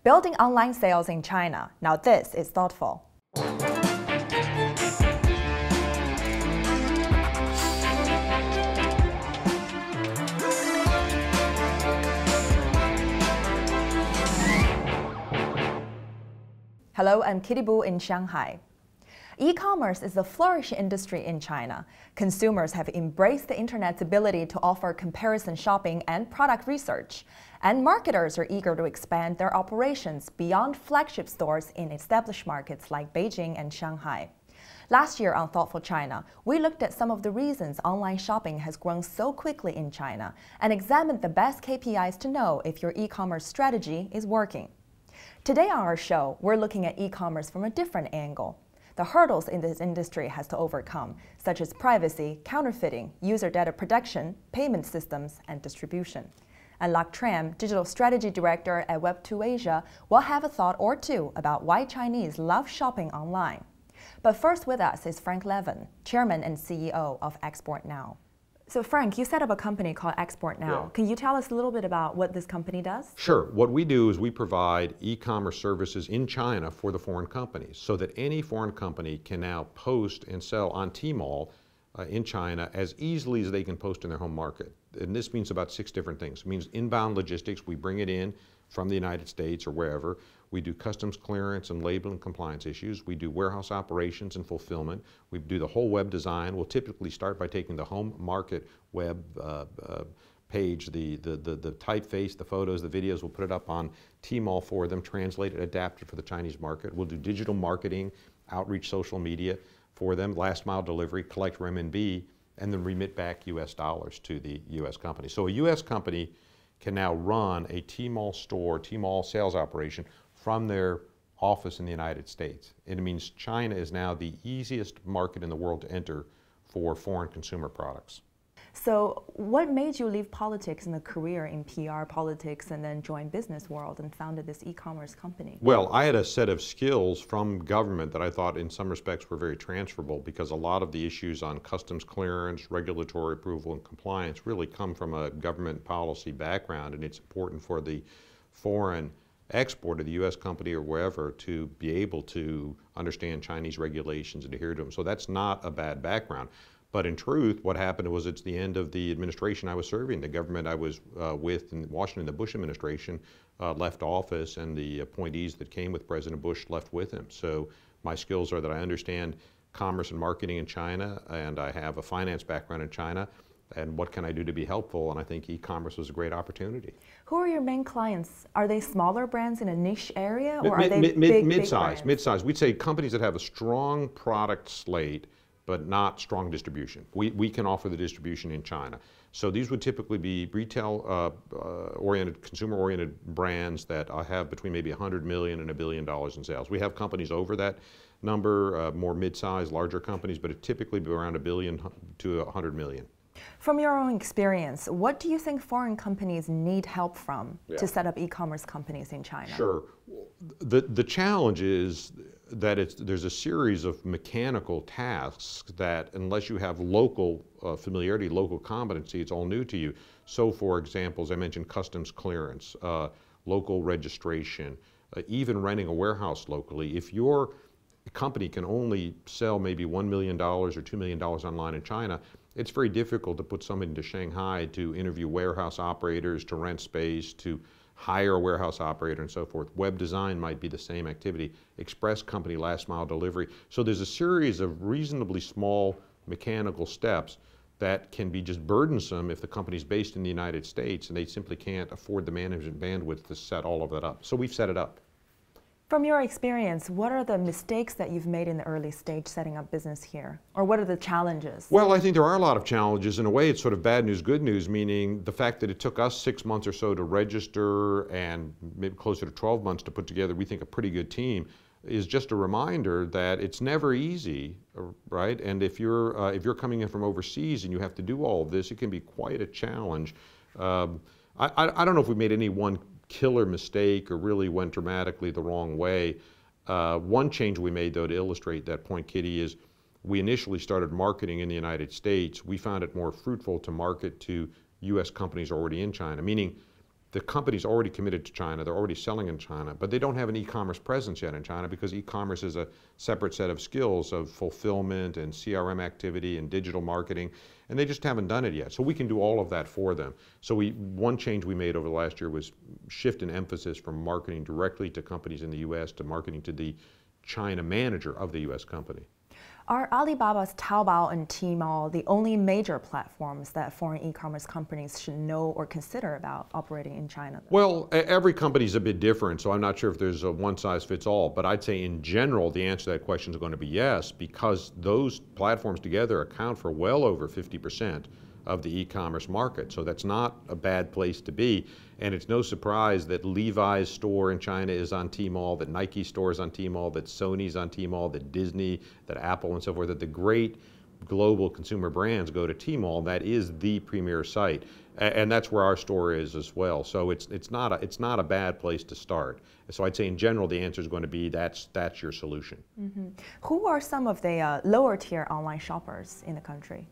Building online sales in China. Now this is thoughtful. Hello, I'm Kitty Boo in Shanghai. E-commerce is the flourishing industry in China. Consumers have embraced the internet's ability to offer comparison shopping and product research, and marketers are eager to expand their operations beyond flagship stores in established markets like Beijing and Shanghai. Last year on Thoughtful China, we looked at some of the reasons online shopping has grown so quickly in China and examined the best KPIs to know if your e-commerce strategy is working. Today on our show, we're looking at e-commerce from a different angle. The hurdles in this industry has to overcome, such as privacy, counterfeiting, user data protection, payment systems, and distribution. And Lak Tram, Digital Strategy Director at Web2 Asia, will have a thought or two about why Chinese love shopping online. But first with us is Frank Levin, Chairman and CEO of Export Now. So Frank, you set up a company called Export Now. Yeah. Can you tell us a little bit about what this company does? Sure. What we do is we provide e-commerce services in China for the foreign companies so that any foreign company can now post and sell on Tmall in China as easily as they can post in their home market. And this means about 6 different things. It means inbound logistics. We bring it in from the United States or wherever. We do customs clearance and label and compliance issues. We do warehouse operations and fulfillment. We do the whole web design. We'll typically start by taking the home market web page, the typeface, the photos, the videos. We'll put it up on Tmall for them, translate it, adapt it for the Chinese market. We'll do digital marketing, outreach, social media for them, last mile delivery, collect renminbi, and then remit back US dollars to the US company. So a US company can now run a Tmall store, Tmall sales operation from their office in the United States. It means China is now the easiest market in the world to enter for foreign consumer products. So what made you leave politics and a career in PR politics and then join business world and founded this e-commerce company? Well, I had a set of skills from government that I thought in some respects were very transferable because a lot of the issues on customs clearance, regulatory approval, and compliance really come from a government policy background, and it's important for the foreign exporter, the U.S. company or wherever, to be able to understand Chinese regulations and adhere to them. So that's not a bad background. But in truth, what happened was it's the end of the administration I was serving. The government I was with in Washington, the Bush administration, left office, and the appointees that came with President Bush left with him. So my skills are that I understand commerce and marketing in China, and I have a finance background in China, and what can I do to be helpful? And I think e-commerce was a great opportunity. Who are your main clients? Are they smaller brands in a niche area, or are they big mid-size? brands? We'd say companies that have a strong product slate, but not strong distribution. We can offer the distribution in China. So these would typically be retail-oriented, consumer-oriented brands that have between maybe $100 million and $1 billion in sales. We have companies over that number, more mid-size, larger companies, but it typically be around $1 billion to $100 million. From your own experience, what do you think foreign companies need help from to set up e-commerce companies in China? Sure. The challenge is that there's a series of mechanical tasks that unless you have local familiarity, local competency, it's all new to you. So for example, as I mentioned, customs clearance, local registration, even renting a warehouse locally. If your company can only sell maybe $1 million or $2 million online in China, it's very difficult to put somebody into Shanghai to interview warehouse operators, to rent space, to hire a warehouse operator and so forth. Web design might be the same activity. Express company, last mile delivery. So there's a series of reasonably small mechanical steps that can be just burdensome if the company's based in the United States and they simply can't afford the management bandwidth to set all of that up. So we've set it up. From your experience, what are the mistakes that you've made in the early stage setting up business here? Or what are the challenges? Well, I think there are a lot of challenges. In a way, it's sort of bad news, good news, meaning the fact that it took us 6 months or so to register and maybe closer to 12 months to put together, we think, a pretty good team, is just a reminder that it's never easy, right? And if you're coming in from overseas and you have to do all of this, it can be quite a challenge. I don't know if we made any one killer mistake or really went dramatically the wrong way. One change we made, though, to illustrate that point, Kitty, is we initially started marketing in the United States. We found it more fruitful to market to U.S. companies already in China, meaning the company's already committed to China, they're already selling in China, but they don't have an e-commerce presence yet in China because e-commerce is a separate set of skills of fulfillment and CRM activity and digital marketing, and they just haven't done it yet. So we can do all of that for them. So one change we made over the last year was shift in emphasis from marketing directly to companies in the US to marketing to the China manager of the US company. Are Alibaba's Taobao and Tmall the only major platforms that foreign e-commerce companies should know or consider about operating in China? Well, every company's a bit different, so I'm not sure if there's a one-size-fits-all, but I'd say in general the answer to that question is going to be yes, because those platforms together account for well over 50% of the e-commerce market. So that's not a bad place to be. And it's no surprise that Levi's store in China is on Tmall, that Nike store is on Tmall, that Sony's on Tmall, that Disney, that Apple and so forth, that the great global consumer brands go to Tmall. That is the premier site. And that's where our store is as well. So it's not a bad place to start. So I'd say in general the answer is going to be that's your solution. Mm-hmm. Who are some of the lower tier online shoppers in the country?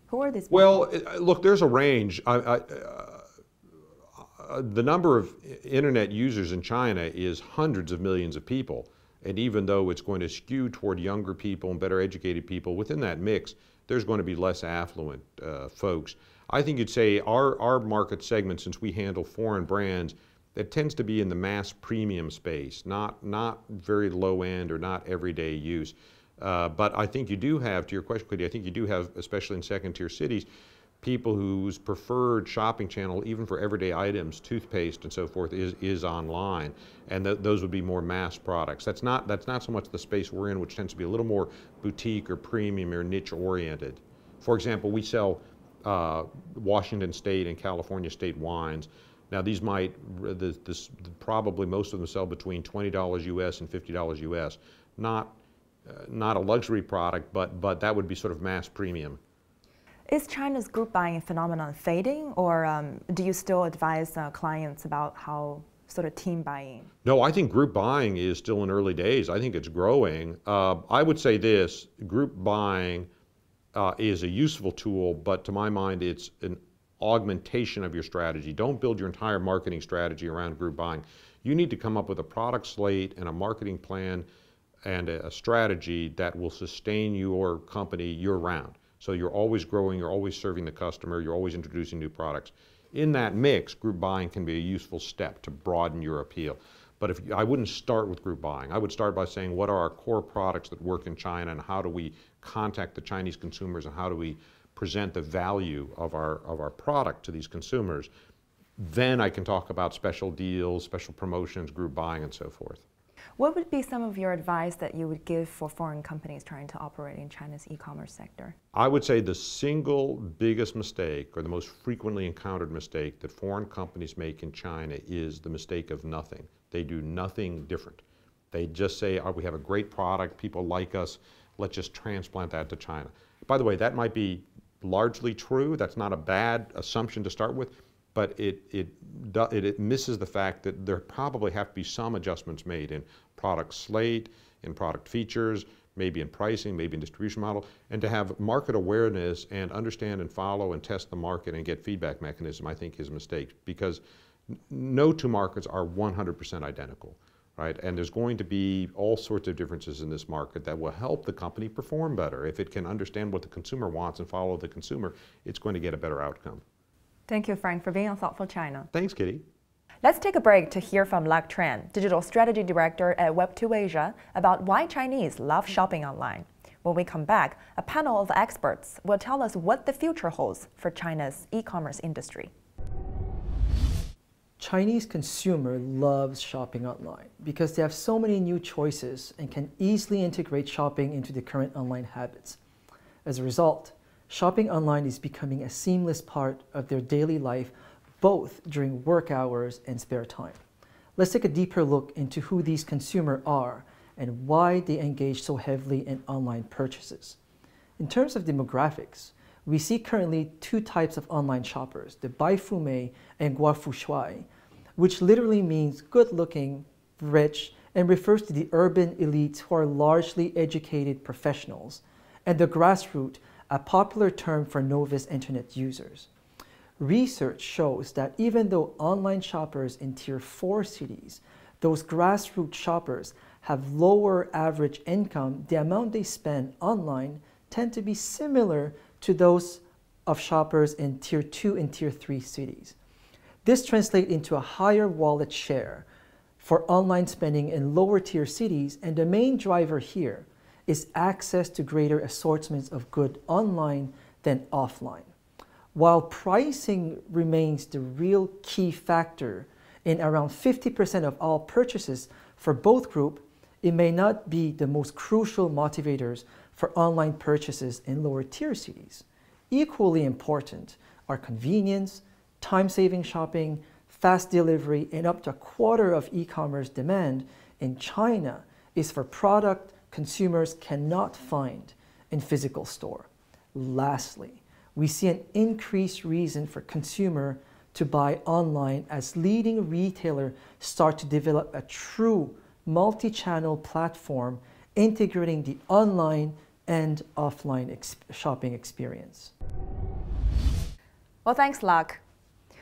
Who are these people? Well, look, there's a range. The number of internet users in China is hundreds of millions of people. And even though it's going to skew toward younger people and better educated people, within that mix, there's going to be less affluent folks. I think you'd say our market segment, since we handle foreign brands, it tends to be in the mass premium space, not very low end or not everyday use. But I think you do have, to your question, Katie, I think you do have, especially in second-tier cities, people whose preferred shopping channel, even for everyday items, toothpaste and so forth, is online, and those would be more mass products. That's not so much the space we're in, which tends to be a little more boutique or premium or niche-oriented. For example, we sell Washington State and California State wines. Now these probably most of them sell between $20 US and $50 US. Not a luxury product, but that would be sort of mass premium. Is China's group buying phenomenon fading, or do you still advise clients about how sort of team buying? No, I think group buying is still in early days. I think it's growing. I would say this, group buying is a useful tool, but to my mind it's an augmentation of your strategy. Don't build your entire marketing strategy around group buying. You need to come up with a product slate and a marketing plan and a strategy that will sustain your company year-round. So you're always growing, you're always serving the customer, you're always introducing new products. In that mix, group buying can be a useful step to broaden your appeal. But I wouldn't start with group buying. I would start by saying, what are our core products that work in China, and how do we contact the Chinese consumers, and how do we present the value of our product to these consumers? Then I can talk about special deals, special promotions, group buying, and so forth. What would be some of your advice that you would give for foreign companies trying to operate in China's e-commerce sector? I would say the single biggest mistake, or the most frequently encountered mistake that foreign companies make in China, is the mistake of nothing. They do nothing different. They just say, oh, we have a great product, people like us, let's just transplant that to China. By the way, that might be largely true. That's not a bad assumption to start with. But it misses the fact that there probably have to be some adjustments made in product slate, in product features, maybe in pricing, maybe in distribution model, and to have market awareness and understand and follow and test the market and get feedback mechanism, I think, is a mistake, because no two markets are 100% identical, right? And there's going to be all sorts of differences in this market that will help the company perform better. If it can understand what the consumer wants and follow the consumer, it's going to get a better outcome. Thank you, Frank, for being on Thoughtful China. Thanks, Kitty. Let's take a break to hear from Lak Tran, Digital Strategy Director at Web2 Asia, about why Chinese love shopping online. When we come back, a panel of experts will tell us what the future holds for China's e-commerce industry. Chinese consumer loves shopping online because they have so many new choices and can easily integrate shopping into their current online habits. As a result, shopping online is becoming a seamless part of their daily life, both during work hours and spare time. Let's take a deeper look into who these consumers are and why they engage so heavily in online purchases. In terms of demographics, we see currently two types of online shoppers, the Bai Fu Mei and Gua Fu Shuai, which literally means good-looking, rich, and refers to the urban elites who are largely educated professionals, and the grassroots, a popular term for novice internet users. research shows that even though online shoppers in Tier 4 cities, those grassroots shoppers, have lower average income, the amount they spend online tend to be similar to those of shoppers in Tier 2 and Tier 3 cities. This translates into a higher wallet share for online spending in lower tier cities, and the main driver here is access to greater assortments of goods online than offline. While pricing remains the real key factor in around 50% of all purchases for both groups, it may not be the most crucial motivators for online purchases in lower tier cities. Equally important are convenience, time-saving shopping, fast delivery, and up to a quarter of e-commerce demand in China is for product consumers cannot find in physical store. Lastly, we see an increased reason for consumer to buy online as leading retailers start to develop a true multi-channel platform integrating the online and offline shopping experience. Well, thanks, Luck.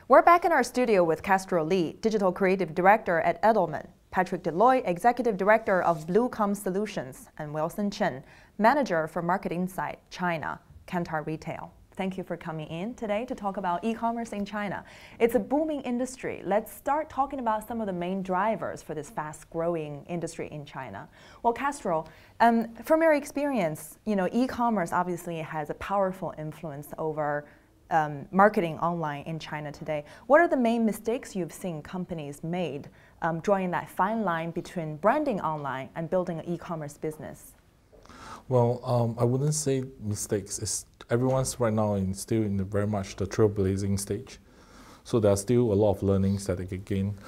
We're back in our studio with Castro Lee, Digital Creative Director at Edelman, Patrick Deloy, Executive Director of Bluecom Solutions, and Wilson Chen, Manager for Market Insight, China, Kantar Retail. Thank you for coming in today to talk about e-commerce in China. It's a booming industry. Let's start talking about some of the main drivers for this fast-growing industry in China. Well, Castro, from your experience, e-commerce obviously has a powerful influence over marketing online in China today. What are the main mistakes you've seen companies made drawing that fine line between branding online and building an e-commerce business? Well, I wouldn't say mistakes. Everyone's right now still in very much the trailblazing stage. So there are still a lot of learnings that they can gain.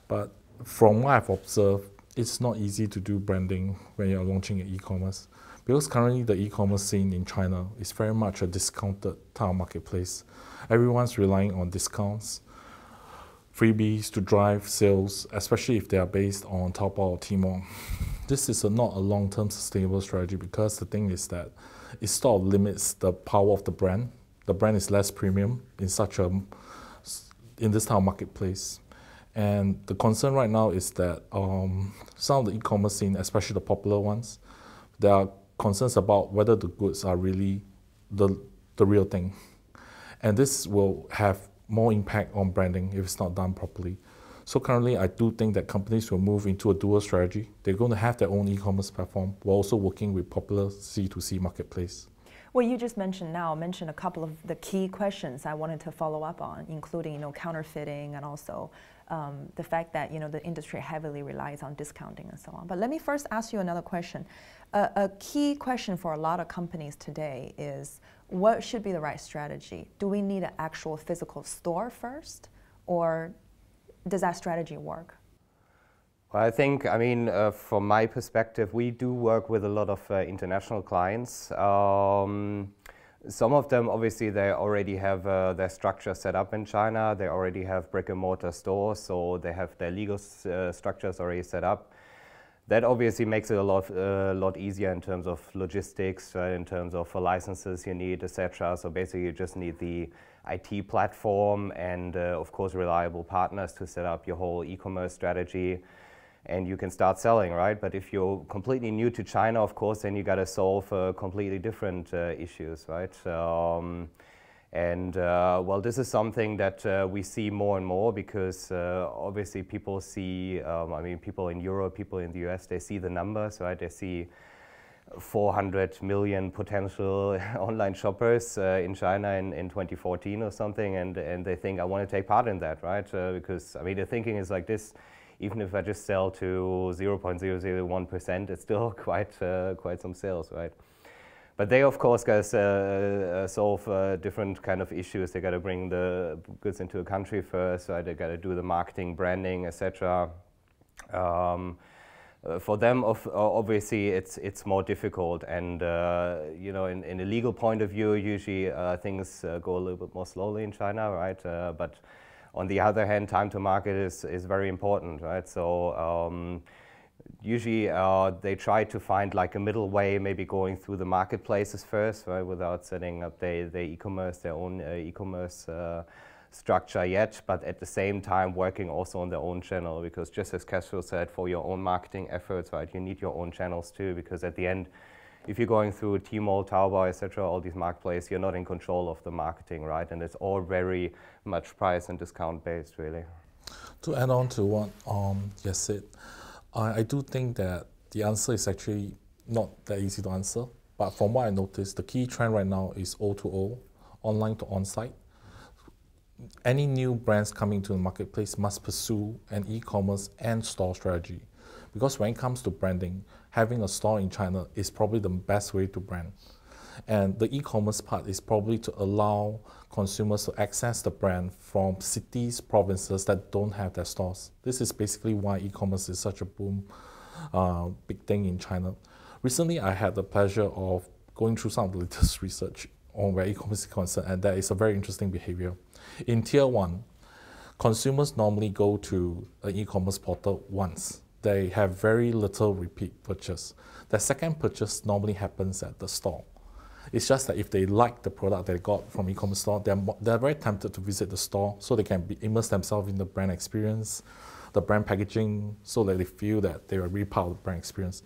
But from what I've observed, it's not easy to do branding when you're launching an e-commerce. Because currently the e-commerce scene in China is very much a discounted type of marketplace. Everyone's relying on discounts, freebies to drive sales, especially if they are based on Taobao or Tmall. This is not a long-term sustainable strategy because the thing is that it sort of limits the power of the brand. The brand is less premium in this type of marketplace. And the concern right now is that some of the e-commerce scene, especially the popular ones, there are concerns about whether the goods are really the real thing. And this will have more impact on branding if it's not done properly. So currently, I do think that companies will move into a dual strategy. They're going to have their own e-commerce platform while also working with popular C2C marketplace. Well, you just mentioned a couple of the key questions I wanted to follow up on, including counterfeiting and also the fact that the industry heavily relies on discounting and so on. But let me first ask you another question. A key question for a lot of companies today is what should be the right strategy? Do we need an actual physical store first, or does that strategy work? Well, I think, from my perspective, we do work with a lot of international clients. Some of them, obviously, they already have their structure set up in China. They already have brick and mortar stores, so they have their legal structures already set up. That obviously makes it a lot easier in terms of logistics, in terms of licenses you need, etc. So basically, you just need the IT platform and, of course, reliable partners to set up your whole e-commerce strategy, and you can start selling, right? But if you're completely new to China, of course, then you got to solve completely different issues, right? Well, this is something that we see more and more because obviously people see, people in Europe, people in the US, they see the numbers, right? They see 400 million potential online shoppers in China in 2014 or something, and they think, I want to take part in that, right? Because, the thinking is like this: even if I just sell to 0.001%, it's still quite some sales, right? But they, of course, got to solve different kind of issues. They got to bring the goods into a country first, right? They got to do the marketing, branding, etc. For them, obviously, it's more difficult, and in a legal point of view, usually things go a little bit more slowly in China, right? But on the other hand, time to market is very important, right? So usually they try to find like a middle way, maybe going through the marketplaces first, right, without setting up their e-commerce, their own e-commerce structure yet, but at the same time working also on their own channel, because just as Castro said, for your own marketing efforts, right, you need your own channels too, because at the end, if you're going through Tmall, Taobao, etc., all these marketplaces, you're not in control of the marketing, right? And it's all very much price and discount based, really. To add on to what Yes said, I do think that the answer is actually not that easy to answer. But from what I noticed, the key trend right now is O2O, online to on-site. Any new brands coming to the marketplace must pursue an e-commerce and store strategy. Because when it comes to branding, having a store in China is probably the best way to brand. And the e-commerce part is probably to allow consumers to access the brand from cities, provinces that don't have their stores. This is basically why e-commerce is such a boom, big thing in China. Recently, I had the pleasure of going through some of the latest research on where e-commerce is concerned, and that is a very interesting behavior. In Tier 1, consumers normally go to an e-commerce portal once. They have very little repeat purchase. The second purchase normally happens at the store. It's just that if they like the product they got from e-commerce store, they're very tempted to visit the store so they can immerse themselves in the brand experience, the brand packaging, so that they feel that they are really part of the brand experience.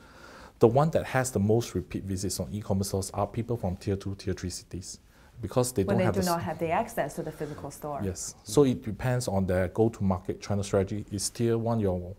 The one that has the most repeat visits on e-commerce stores are people from Tier 2, Tier 3 cities, because they do not have the access to the physical store. Yes, so it depends on their go-to-market channel strategy. Is Tier 1 your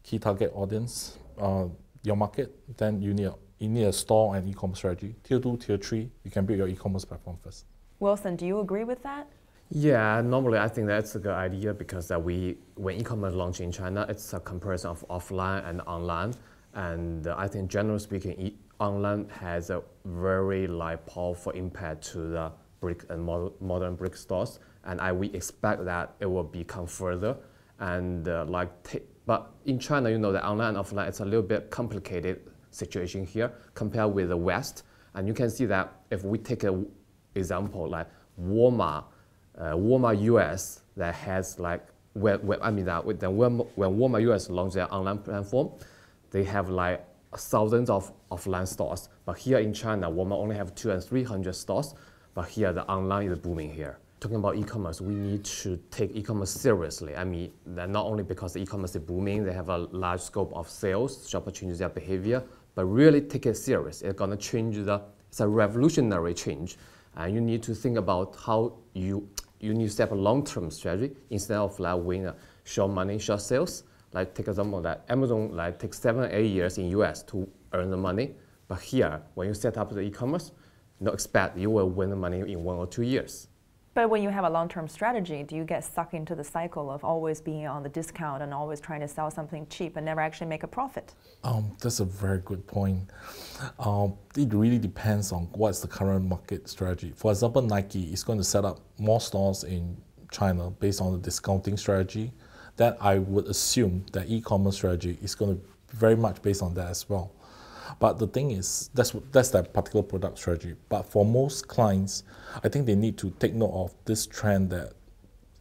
key target audience, your market? Then you need a store and e-commerce strategy. Tier 2, Tier 3, you can build your e-commerce platform first. Wilson, do you agree with that? Yeah, normally I think that's a good idea, because when e-commerce launch in China, it's a comparison of offline and online. And I think generally speaking, online has a very powerful impact to the brick and modern brick stores. And we expect that it will become further. And but in China, you know, that online and offline, it's a little bit complicated situation here compared with the West. And you can see that if we take an example like Walmart US, that has when Walmart US launched their online platform, they have thousands of offline stores. But here in China, Walmart only have 200 and 300 stores. But here the online is booming here. Talking about e-commerce, we need to take e-commerce seriously. I mean, not only because the e-commerce is booming, they have a large scope of sales, shopper changes their behavior, but really take it serious. It's gonna change it's a revolutionary change. And you need to think about how you need to set a long-term strategy instead of winning short money, short sales. Take example that Amazon takes 7-8 years in US to earn the money, but here when you set up the e-commerce, expect you will win the money in 1 or 2 years. But when you have a long-term strategy, do you get stuck into the cycle of always being on the discount and always trying to sell something cheap and never actually make a profit? That's a very good point. It really depends on what's the current market strategy. For example, Nike is going to set up more stores in China based on the discounting strategy. That I would assume that e-commerce strategy is going to be very much based on that as well. But the thing is, that's that particular product strategy. But for most clients, I think they need to take note of this trend that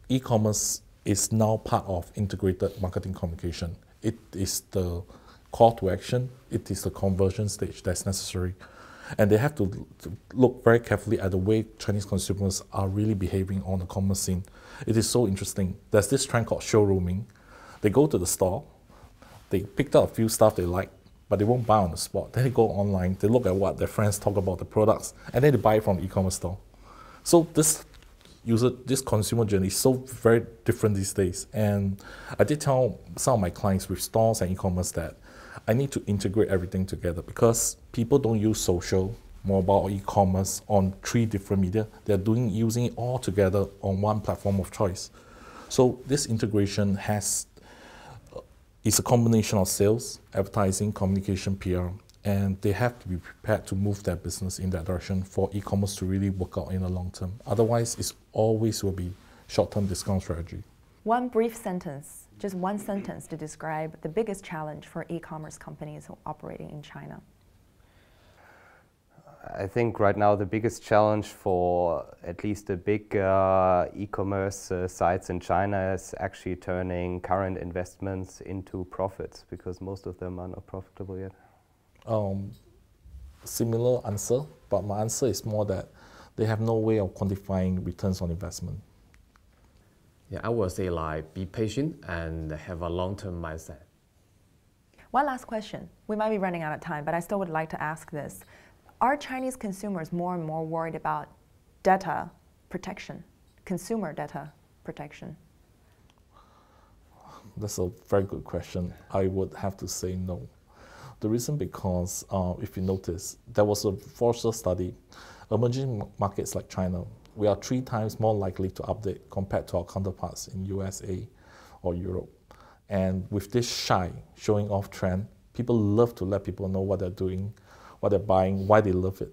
e-commerce is now part of integrated marketing communication. It is the call to action. It is the conversion stage that's necessary. And they have to look very carefully at the way Chinese consumers are really behaving on the commerce scene. It is so interesting. There's this trend called showrooming. They go to the store, they picked out a few stuff they like, but they won't buy on the spot. Then they go online, they look at what their friends talk about the products, and then they buy it from the e-commerce store. So this consumer journey is so very different these days. And I did tell some of my clients with stores and e-commerce that I need to integrate everything together, because people don't use social, mobile, or e-commerce on 3 different media. They're using it all together on one platform of choice. So this integration is a combination of sales, advertising, communication, PR, and they have to be prepared to move their business in that direction for e-commerce to really work out in the long term. Otherwise, it always will be short-term discount strategy. One brief sentence, just one sentence to describe the biggest challenge for e-commerce companies operating in China. I think right now the biggest challenge for at least the big e-commerce sites in China is actually turning current investments into profits, because most of them are not profitable yet. Similar answer, but my answer is more that they have no way of quantifying returns on investment. Yeah, I would say like be patient and have a long-term mindset. One last question. We might be running out of time, but I still would like to ask this. Are Chinese consumers more and more worried about data protection, consumer data protection? That's a very good question. I would have to say no. The reason because if you notice, there was a Forrester study, emerging markets like China, we are 3 times more likely to update compared to our counterparts in USA or Europe. And with this shy, showing off trend, people love to let people know what they're doing, what they're buying, why they love it.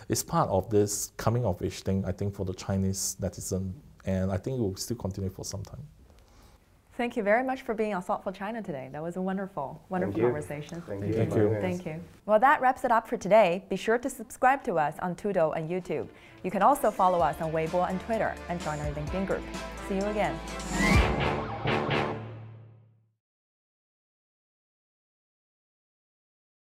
It's part of this coming of age thing, I think, for the Chinese netizen, and I think it will still continue for some time. Thank you very much for being on Thoughtful China today. That was a wonderful conversation. Thank you. Thank you. Thank you. Well, that wraps it up for today. Be sure to subscribe to us on Tudo and YouTube. You can also follow us on Weibo and Twitter and join our LinkedIn group. See you again.